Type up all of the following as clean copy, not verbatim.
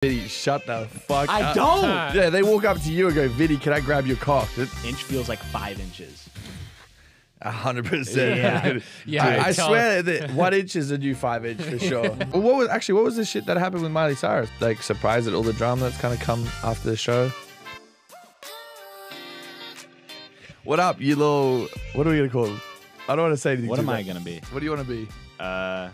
Vinny, shut the fuck up. I don't. Yeah, they walk up to you and go, Vinny, can I grab your cock? Inch feels like 5 inches. 100%. Yeah, I swear that 1 inch is a new 5 inch for sure. Well, what was the shit that happened with Miley Cyrus? Like, surprised at all the drama that's kind of come after the show. What up, you little? What are we gonna call him? I don't want to say anything. What too am I bad. gonna be? What do you want to be?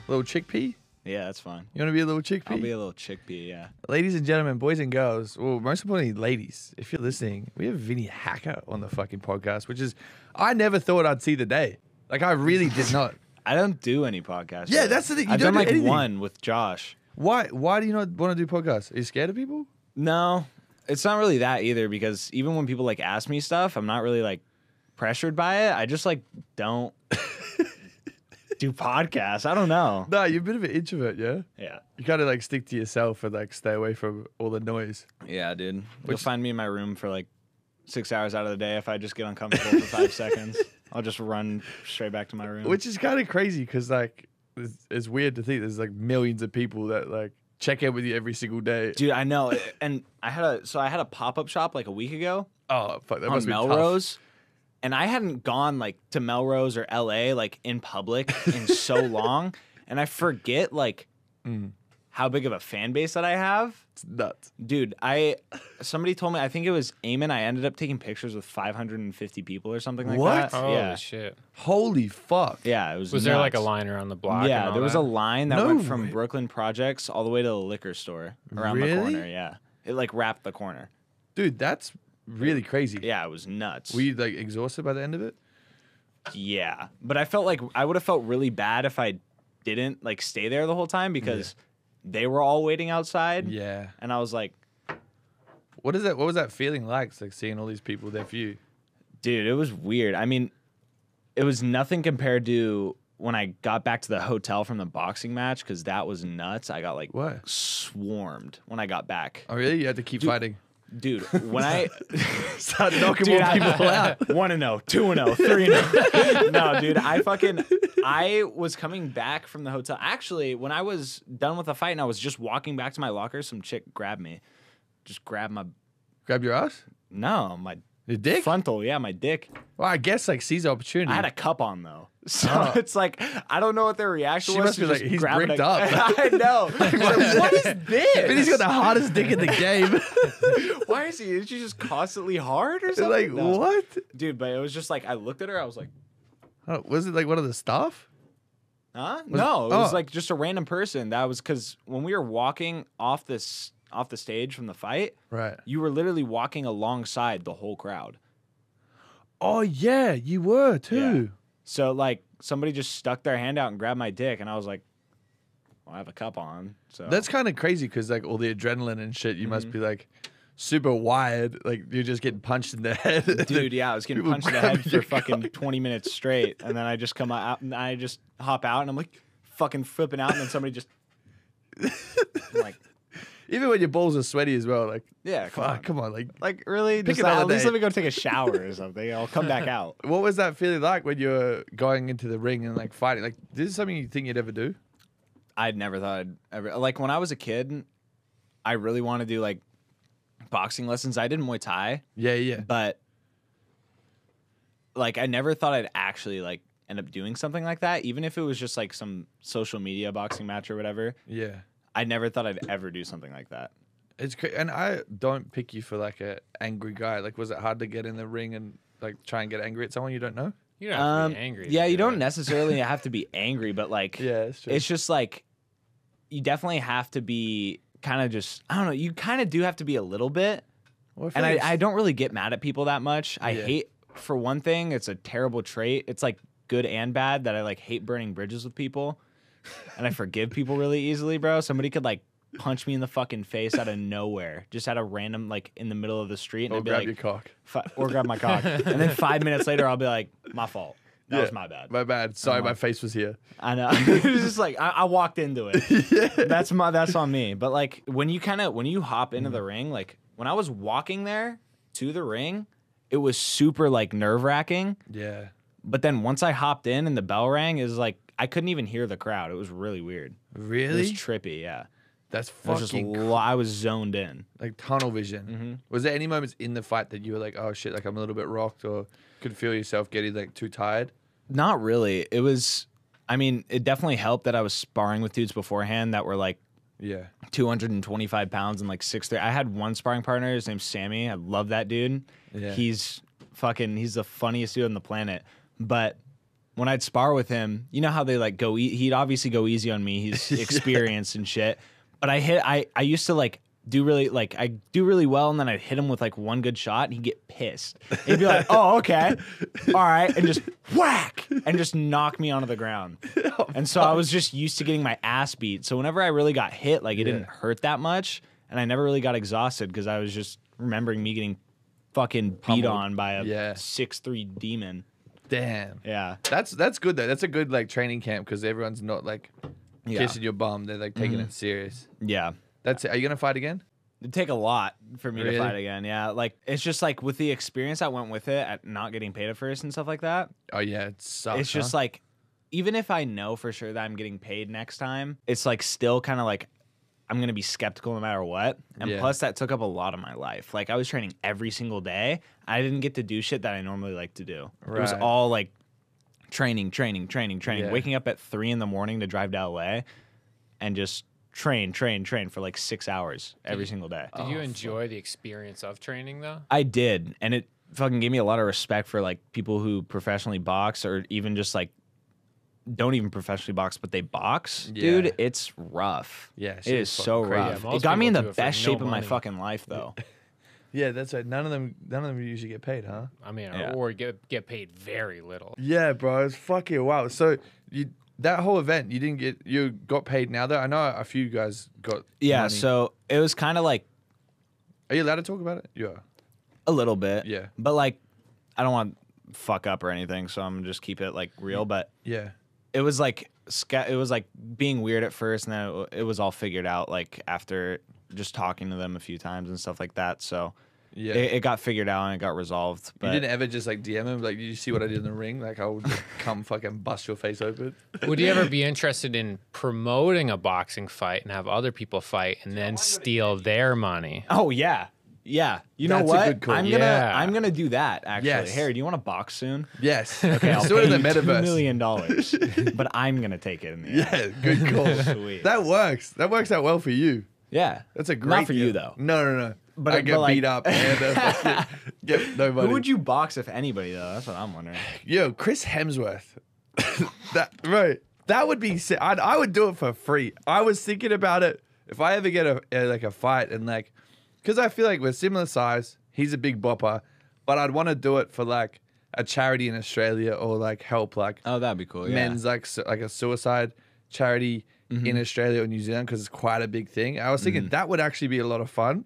Little chickpea? Yeah, that's fine. You want to be a little chickpea? I'll be a little chickpea, yeah. Ladies and gentlemen, boys and girls, well, most importantly, ladies, if you're listening, we have Vinnie Hacker on the fucking podcast, which is, I never thought I'd see the day. Like, I really did not. I don't do any podcasts. Yeah, really. that's the thing. You I've don't done do like anything. one with Josh. Why do you not want to do podcasts? Are you scared of people? No, it's not really that either, because even when people like ask me stuff, I'm not really like pressured by it. I just like don't do podcasts. I don't know. No, you're a bit of an introvert, yeah? Yeah. You kind of like stick to yourself and like stay away from all the noise. Yeah, dude. You'll find me in my room for like 6 hours out of the day if I just get uncomfortable for 5 seconds. I'll just run straight back to my room. Which is kind of crazy because like it's weird to think there's like millions of people that like check in with you every single day. Dude, I know. And I had a pop-up shop like a week ago Oh, fuck. That on must be tough. Melrose. And I hadn't gone like to Melrose or LA like in public in so long. And I forget like how big of a fan base that I have. It's nuts. Dude, somebody told me, I think it was Eamon, I ended up taking pictures with 550 people or something like What? that. Holy Yeah. shit. Holy fuck. Yeah, it was Was there like a nuts. line around the block? Yeah, and all there was that? a line that No went from way. Brooklyn Projects all the way to the liquor store around the Really? corner. Yeah. It like wrapped the corner. Dude, that's really crazy. Yeah, it was nuts. Were you like exhausted by the end of it? Yeah. But I felt like I would have felt really bad if I didn't like stay there the whole time because they were all waiting outside. Yeah. And I was like, What was that feeling like? It's like seeing all these people there for you. dude, it was weird. I mean, it was nothing compared to when I got back to the hotel from the boxing match because that was nuts. I got like What? swarmed when I got back. Oh really? You had to keep fighting. Dude, when I Start knocking Dude, more people out. 1-0, 2-0, 3-0. No, dude, I was coming back from the hotel. Actually, when I was done with the fight and I was just walking back to my locker, some chick grabbed me. Just grabbed my Grab your ass? my Your dick? frontal, yeah, my dick. Well, I guess like seize the opportunity. I had a cup on though. So it's like I don't know what their reaction She was. must be to like, just he's grabbing bricked a- up. I know. She's like, what is this? Vinny's got the hardest dick in the game. Why is he? Is she just constantly hard or something? Like, No. what? Dude, but it was just like I looked at her, I was like, Oh, was it like one of the staff? huh? No, it was oh. like just a random person. That was because when we were walking off the stage from the fight, Right. you were literally walking alongside the whole crowd. Oh, yeah, you were too. So like somebody just stuck their hand out and grabbed my dick, and I was like, well, I have a cup on. So That's kind of crazy because like all the adrenaline and shit, you must be like super wired. Like you're just getting punched in the head. dude, yeah, I was getting People punched in the grabbing head your for fucking 20 minutes straight, and then I just come out and I just hop out, and I'm like fucking flipping out, and then somebody just I'm like, Even when your balls are sweaty as well. Like, yeah, come on. like really, Pick just another at least day. let me go take a shower or something. I'll come back out. What was that feeling like when you were going into the ring and like fighting? Like, this is something you think you'd ever do? I'd never thought I'd ever like when I was a kid, I really want to do like boxing lessons. I did Muay Thai, Yeah, yeah. but like I never thought I'd actually like end up doing something like that, even if it was just like some social media boxing match or whatever. Yeah. I never thought I'd ever do something like that. It's and I don't pick you for like a angry guy. Like, was it hard to get in the ring and like try and get angry at someone you don't know? You don't have to be angry. Yeah, to you do don't it. necessarily have to be angry, but like Yeah, that's true. it's just like you definitely have to be kind of just I don't know, you kind of do have to be a little bit. Well, And feel like I don't really get mad at people that much. I Yeah. hate, for one thing, it's a terrible trait. It's like good and bad that I like hate burning bridges with people. And I forgive people really easily, bro. Somebody could like punch me in the fucking face out of nowhere, just at a random, like in the middle of the street. And or I'd be grab like, your cock. or grab my cock. And then 5 minutes later, I'll be like, my fault. That was my bad. My bad. Sorry, my face was here. I know. It's just like I walked into it. That's on me. But like when you hop into the ring, like when I was walking there to the ring, it was super like nerve-wracking. Yeah. But then once I hopped in and the bell rang, it was like I couldn't even hear the crowd. It was really weird. It Really? was trippy, yeah. That's I was, I was zoned in. like tunnel vision. Mm-hmm. Was there any moments in the fight that you were like, oh shit, like I'm a little bit rocked, or could feel yourself getting like too tired? Not really. It was, I mean, it definitely helped that I was sparring with dudes beforehand that were like Yeah. 225 pounds and like 6'3". I had one sparring partner. His name's Sammy. I love that dude. Yeah. He's the funniest dude on the planet. But when I'd spar with him, you know how they like go, he'd obviously go easy on me. He's experienced and shit. But I used to like do really well, and then I'd hit him with like one good shot and he'd get pissed. He'd be like, oh, okay. All right. And just whack and just knock me onto the ground. And so I was just used to getting my ass beat. So whenever I really got hit, like it didn't hurt that much. And I never really got exhausted because I was just remembering me getting fucking beat on by a 6'3" demon. Damn. Yeah. That's good though. That's a good like training camp because everyone's not like kissing your bum. They're like taking it serious. Yeah. That's it. Are you gonna fight again? It'd take a lot for me Really? to fight again. Yeah. Like it's just like with the experience that went with it at not getting paid at first and stuff like that. Oh yeah, it sucks. It's just like, even if I know for sure that I'm getting paid next time, it's like still kind of like I'm going to be skeptical no matter what. And plus that took up a lot of my life. Like I was training every single day. I didn't get to do shit that I normally like to do. It was all like training, waking up at 3 a.m. to drive to LA and just train for like 6 hours every single day. Did you enjoy the experience of training though? I did. And it fucking gave me a lot of respect for like people who professionally box or even just like don't even professionally box, but they box. Yeah. Dude, it's rough. Yeah, it shit is is so fucking crazy. rough. Yeah, It most got me in people the do it for best no shape of my money. fucking life, though. Yeah, that's right. None of them usually get paid, huh? I mean, Yeah. or get paid very little. Yeah, bro. It's fucking wow. So that whole event, you got paid now though? I know a few guys got Yeah, money. so it was kind of like Are you allowed to talk about it? Yeah. a little bit. Yeah. But like, I don't want to fuck up or anything, so I'm gonna just keep it like real. But Yeah. it was like being weird at first, and then it was all figured out like after just talking to them a few times and stuff like that. So Yeah. it got figured out and it got resolved. But You didn't ever just like DM him like, did you see what I did in the ring? Like I would come fucking bust your face open. Would you ever be interested in promoting a boxing fight and have other people fight and then steal their money? oh yeah. Yeah, you know That's a what? good call. I'm Yeah. gonna do that actually. Yes. Harry, do you want to box soon? Yes. Okay, I'll Let's do it pay in the you metaverse. $2 million, but I'm gonna take it in the end. Yeah, good call. Sweet. That works. That works out well for you. Yeah, That's a great not for you deal. though. No. But- I get but, like- beat up and get no money. Who would you box if anybody though? That's what I'm wondering. Yo, Chris Hemsworth. That would be sick. I would do it for free. I was thinking about it. If I ever get a fight and like, because I feel like we're similar size. He's a big bopper, but I'd want to do it for like a charity in Australia or like help like Oh, that'd be cool. Yeah. men's like a suicide charity in Australia or New Zealand because it's quite a big thing. I was thinking that would actually be a lot of fun.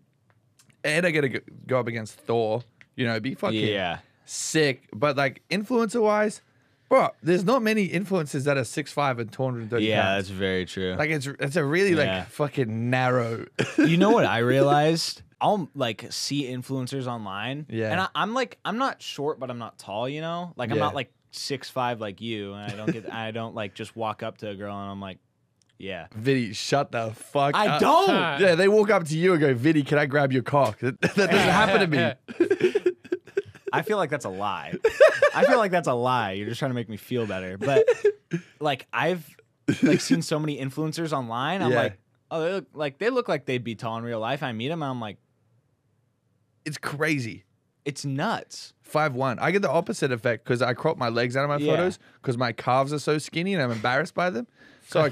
And I get to go up against Thor. You know, it'd be fucking sick. But like influencer wise, bro, there's not many influencers that are 6'5" and 230 Yeah, pounds. that's very true. Like it's a really like fucking narrow. You know what I realized? I'll like see influencers online. Yeah. And I'm not short, but I'm not tall, you know? Like I'm Yeah. not like 6'5" like you. And I don't like just walk up to a girl and I'm like, yeah. Vinny, shut the fuck I up. don't. Yeah, they walk up to you and go, Vinny, can I grab your cock? That doesn't happen to me. I feel like that's a lie. I feel like that's a lie. You're just trying to make me feel better. But like I've like seen so many influencers online. I'm Yeah. like, oh, they look like they'd be tall in real life. I meet them and I'm like, It's crazy. it's nuts. 5'1". I get the opposite effect because I crop my legs out of my Yeah. photos because my calves are so skinny and I'm embarrassed by them. So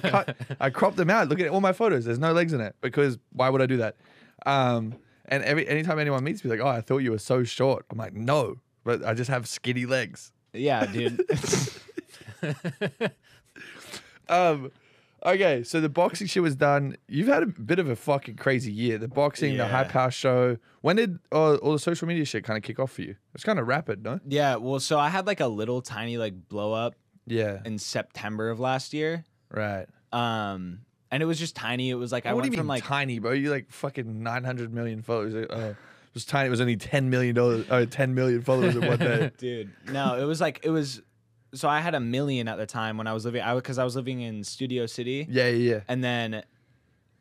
I crop them out. Look at all my photos. There's no legs in it because why would I do that? And anytime anyone meets me, like, oh, I thought you were so short. I'm like, no, but I just have skinny legs. Yeah, dude. Okay, so the boxing shit was done. You've had a bit of a fucking crazy year. The boxing, the Yeah. high power show. When did all the social media shit kind of kick off for you? It's kind of rapid, no? Yeah, well, so I had like a little tiny like blow up Yeah. in September of last year. Right. And it was just tiny. It was like I What do went you from mean like tiny, bro? You like fucking 900 million followers. It was tiny. It was only $10 million. 10 million followers in one day. dude. No, it was. So I had 1 million at the time when I was living. Because I was living in Studio City, Yeah. and then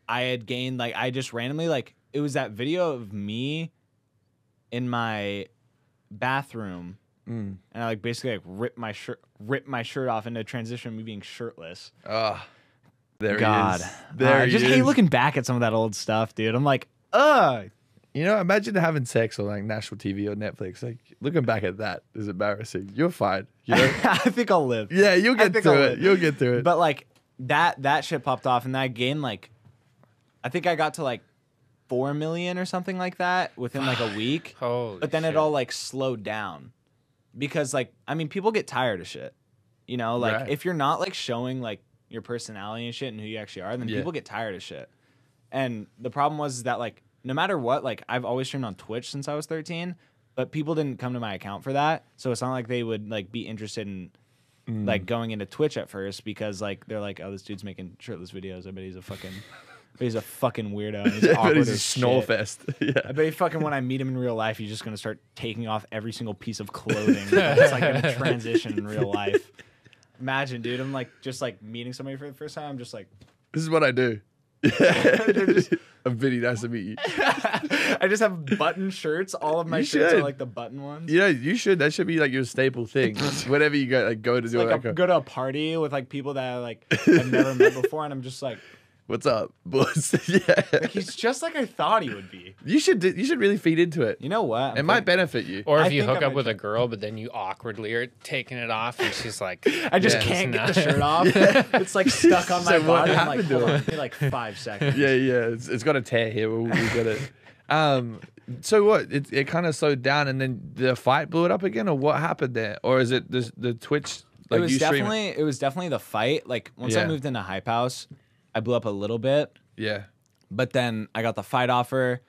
I had gained, like, I just randomly, like, it was that video of me in my bathroom, and I, like, basically, like, ripped my shirt off into a transition of me being shirtless. Oh, there God. he is. There I he just is. hate looking back at some of that old stuff, dude. I'm like, ugh. You know, imagine having sex on like national TV or Netflix. Like looking back at that is embarrassing. You're fine. You know? I think I'll live. Yeah, you'll get think through I'll it. live. You'll get through it. But like that shit popped off, and I gained like, I think I got to like 4 million or something like that within like a week. Holy But then shit. it all like slowed down because like, I mean, people get tired of shit. You know, like Right. if you're not like showing like your personality and shit and who you actually are, then Yeah. people get tired of shit. And the problem was that like, no matter what, like I've always streamed on Twitch since I was 13, but people didn't come to my account for that. So it's not like they would like be interested in like going into Twitch at first because like they're like, oh, this dude's making shirtless videos. I bet he's a fucking weirdo. And he's Yeah, but awkward he's a as snore shit. fest. I Yeah. bet he fucking when I meet him in real life, he's just gonna start taking off every single piece of clothing. It's like gonna transition in real life. Imagine, dude. I'm like just like meeting somebody for the first time. I'm just like, This is what I do. I'm Vinny. Nice to meet you. I just have button shirts. All of my You shirts should. are like the button ones. You know, you should. That should be like your staple thing. Whenever you go to do Like like, go to a party with like people that I like have never met before, and I'm just like, what's up, boys? Yeah. he's just like I thought he would be. You should really feed into it. You know what? It might benefit you. Or I if you think hook I'm up with a- a girl, but then you awkwardly are taking it off, and she's like, I just Yeah. can't get It's the not- shirt off. It's like stuck on my So what body. I'm like, happened to hold on, it? give me like 5 seconds. Yeah, it's got a tear here. We got it. So what? It kind of slowed down, and then the fight blew it up again, or what happened there? Or is it the Twitch? Like it was you stream definitely the fight. Like once I Yeah. moved into Hype House, I blew up a little bit, Yeah. but then I got the fight offer,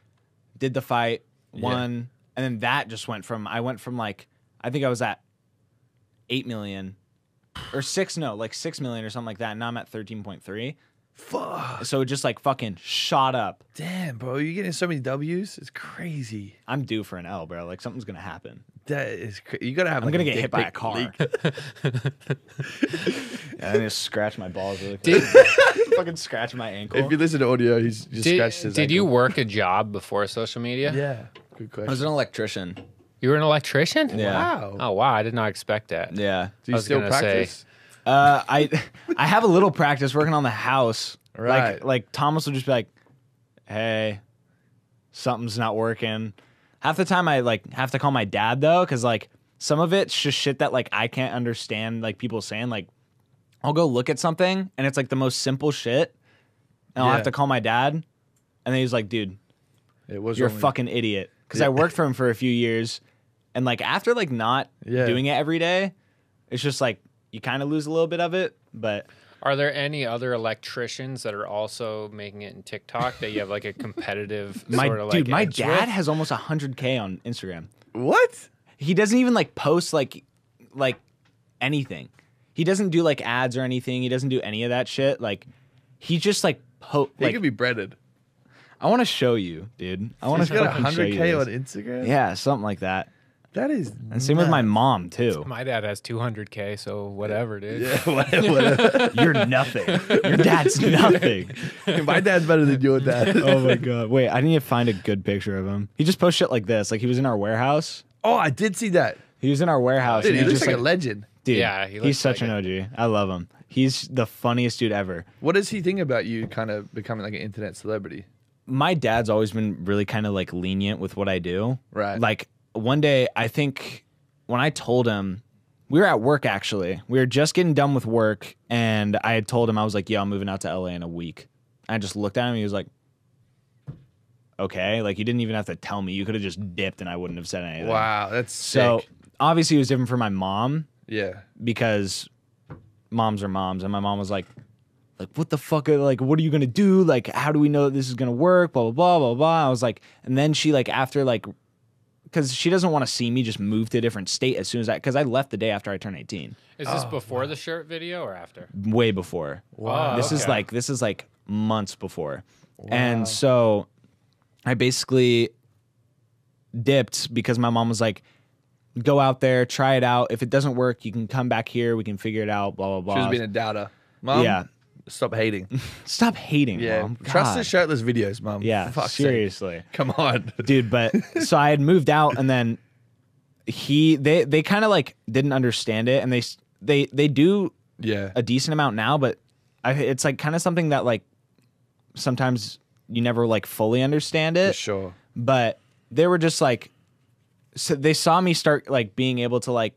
did the fight, won, and then that just went from like I think I was at 8 million or 6 million or something like that. And now I'm at 13.3. Fuck. So it just like fucking shot up. Damn, bro, you're getting so many W's. It's crazy. I'm due for an L, bro. Like something's gonna happen. That is. You gotta have. I'm like, gonna a get dick hit by a pic car. leak. Yeah, I need to scratch my balls really quick. Fucking scratch my ankle. If you listen to audio, he's just scratched his. Did you ankle. work a job before social media? Yeah. Good I was question. an electrician. You were an electrician? Yeah. Wow. Oh, wow. I did not expect that. Yeah. Do you was still gonna say- practice? I have a little practice working on the house. Right. Like Thomas will just be like, "Hey, something's not working." Half the time I like have to call my dad though, because like some of it's just shit that like I can't understand. Like people saying like, I'll go look at something and it's like the most simple shit, and I'll Yeah. have to call my dad, and then he's like, "Dude, It was. you're a wrong with- fucking idiot." Because Yeah. I worked for him for a few years, and like after like not Yeah. doing it every day, it's just like you kind of lose a little bit of it, but. Are there any other electricians that are also making it in TikTok that you have like a competitive sort of like My edge dad with? has almost 100K on Instagram. What? He doesn't even like post like anything. He doesn't do like ads or anything. He doesn't do any of that shit. Like he just like He could be breaded. I want to show you, dude. I want He's to got fucking show you 100K on this. Instagram. Yeah, something like that. That is. And same with my mom too. My dad has 200K, so whatever, dude. Yeah. Whatever. You're nothing. Your dad's nothing. My dad's better than your dad. Oh my god. Wait, I need to find a good picture of him. He just posts shit like this. Like he was in our warehouse. Oh, I did see that. He was in our warehouse. Dude, and he was looks just like a legend. Dude, Yeah, he he's looks such like an OG. I love him. He's the funniest dude ever. What does he think about you kind of becoming like an internet celebrity? My dad's always been really kind of like lenient with what I do. Right. Like one day, I think when I told him, we were at work actually. We were just getting done with work, and I had told him, I was like, "Yo, I'm moving out to LA in a week." I just looked at him. He was like, "Okay." Like you didn't even have to tell me. You could have just dipped, and I wouldn't have said anything. Wow, that's So sick. obviously, it was different for my mom. Yeah. Because moms are moms, and my mom was like, what the fuck, like, what are you gonna do? Like, how do we know that this is gonna work? Blah, blah, blah, blah, blah. I was like, and then she like, after like, because she doesn't want to see me just move to a different state as soon as because I left the day after I turned 18. Is this before the shirt video or after? Way before. Wow. This is like months before. And so I basically dipped because my mom was like, go out there, try it out. If it doesn't work, you can come back here. We can figure it out, blah, blah, blah. She was being a doubter. Mom, Yeah. stop hating. Stop hating, Yeah, Mom. trust the God. shirtless videos, Mom. Yeah, For fuck's seriously. sake. Come on. Dude, but so I had moved out, and then they kind of like didn't understand it, and they do Yeah. a decent amount now, but it's like kind of something that like sometimes you never like fully understand it. For sure. But they were just like, so they saw me start like being able to like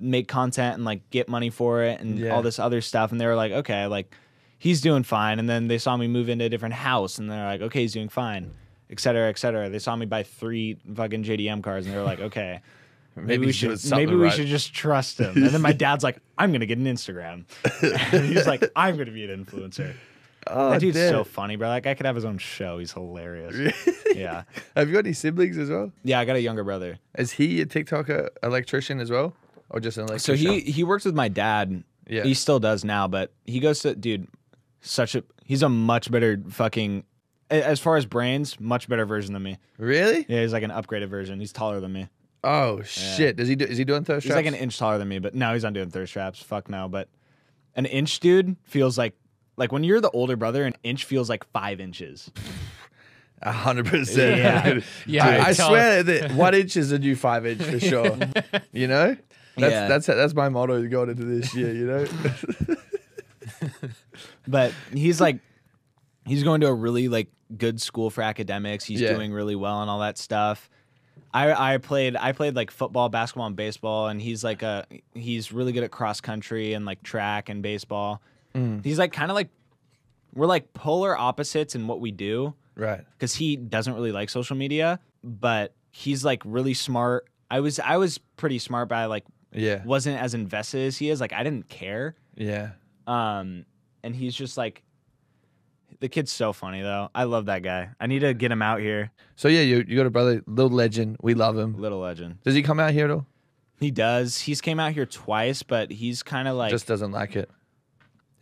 make content and like get money for it and all this other stuff, and they were like, okay, like he's doing fine. And then they saw me move into a different house, and they're like, okay, he's doing fine, et cetera, et cetera. They saw me buy 3 fucking JDM cars, and they were like, okay, maybe we should just trust him. And then my dad's like, I'm gonna get an Instagram. And he's like, I'm gonna be an influencer. Oh, that dude's so funny, bro. Like I could have his own show. He's hilarious. Yeah. Have you got any siblings as well? Yeah, I got a younger brother. Is he a TikTok electrician as well, or just an So electrician? he works with my dad. Yeah. He still does now, but he goes to he's a much better fucking, as far as brains, much better version than me. Really? Yeah, he's like an upgraded version. He's taller than me. Oh shit! Is he doing thirst He's traps? like an inch taller than me, but no, he's not doing thirst traps. Fuck no. But an inch, dude, feels like when you're the older brother, an inch feels like 5 inches. 100%. Yeah. Yeah, I swear that 1 inch is a new 5 inch for sure. You know, that's my motto going into this year. You know. But he's like, he's going to a really like good school for academics. He's Yeah. doing really well and all that stuff. I played like football, basketball, and baseball, and he's like he's really good at cross country and like track and baseball. He's like kind of like, we're like polar opposites in what we do. Right. Because he doesn't really like social media, but he's like really smart. I was pretty smart, but I like wasn't as invested as he is. Like I didn't care. Yeah. And he's just like, the kid's so funny though. I love that guy. I need to get him out here. So yeah, you got a brother, little legend. We love him. Little legend. Does he come out here at all? He does. He's came out here twice, but he's kind of like, Just doesn't like it.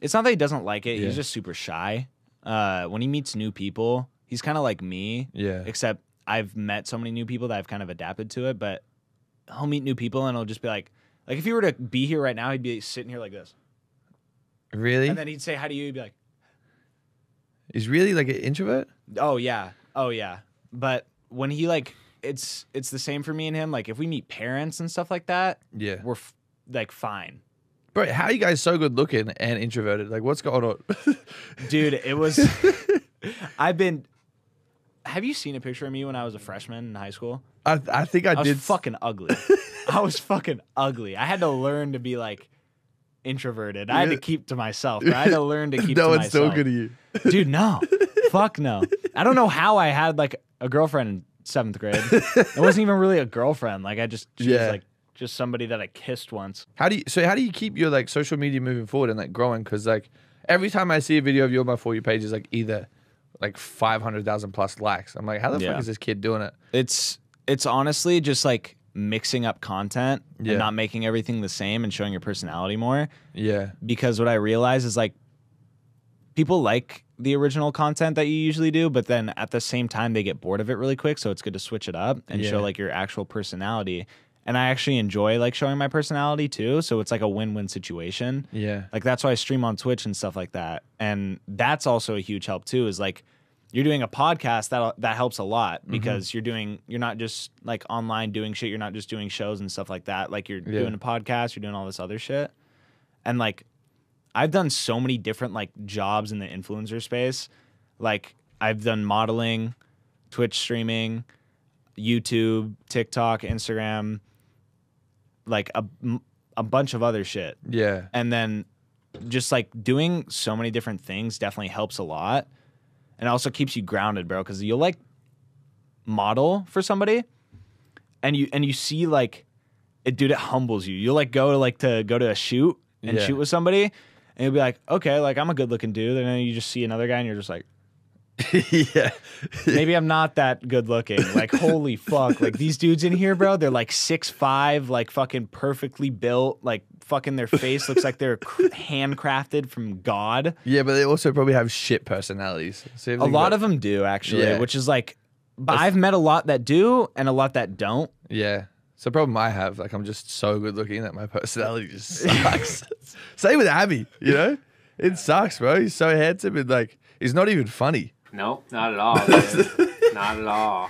it's not that he doesn't like it. Yeah. He's just super shy. When he meets new people, he's kind of like me. Yeah. Except I've met so many new people that I've kind of adapted to it. But he'll meet new people and he'll just be like if he were to be here right now, he'd be sitting here like this. Really? And then he'd say hi to you. He'd be like, He's really like an introvert? oh yeah. But when he like, it's the same for me and him. Like if we meet parents and stuff like that, Yeah. we're like fine. Bro, how are you guys so good looking and introverted? Like, what's going on? Dude, it was, have you seen a picture of me when I was a freshman in high school? I think I I was did. fucking ugly. I was fucking ugly. I had to learn to be like introverted. I had to keep to myself. Bro. I had to learn to keep to no myself. one's talking to you. Dude, no. Fuck no. I don't know how I had like a girlfriend in 7th grade. It wasn't even really a girlfriend. Like she was like just somebody that I kissed once. How do you keep your like social media moving forward and like growing? Because like every time I see a video of you on my For You page is like either like 500,000 plus likes. I'm like, how the fuck is this kid doing it? It's honestly just like mixing up content Yeah. and not making everything the same and showing your personality more. Yeah. Because what I realize is like people like the original content that you usually do, but then at the same time they get bored of it really quick. So it's good to switch it up and show like your actual personality. And I actually enjoy like showing my personality too. So it's like a win-win situation. Yeah. Like that's why I stream on Twitch and stuff like that. And that's also a huge help too, is like you're doing a podcast that helps a lot because you're not just like online doing shit. You're not just doing shows and stuff like that. Like you're doing a podcast, you're doing all this other shit. And like, I've done so many different like jobs in the influencer space. Like I've done modeling, Twitch streaming, YouTube, TikTok, Instagram, like a bunch of other shit. Yeah. And then just like doing so many different things definitely helps a lot. And it also keeps you grounded, bro, because you'll like model for somebody and you see like it, dude, it humbles you. You'll like go to a shoot and shoot with somebody and you'll be like, okay, like I'm a good looking dude. And then you just see another guy and you're just like, yeah. maybe I'm not that good looking. Like, holy fuck. Like these dudes in here, bro, they're like 6'5", like fucking perfectly built, like fucking their face looks like they're handcrafted from God. Yeah, but they also probably have shit personalities. So A lot of them do actually, which is like, but I've met a lot that do and a lot that don't. Yeah. It's the problem I have. Like, I'm just so good looking that my personality just sucks. Same with Abby, you know? It sucks, bro. He's so handsome and like he's not even funny. Nope, not at all. Dude. Not at all.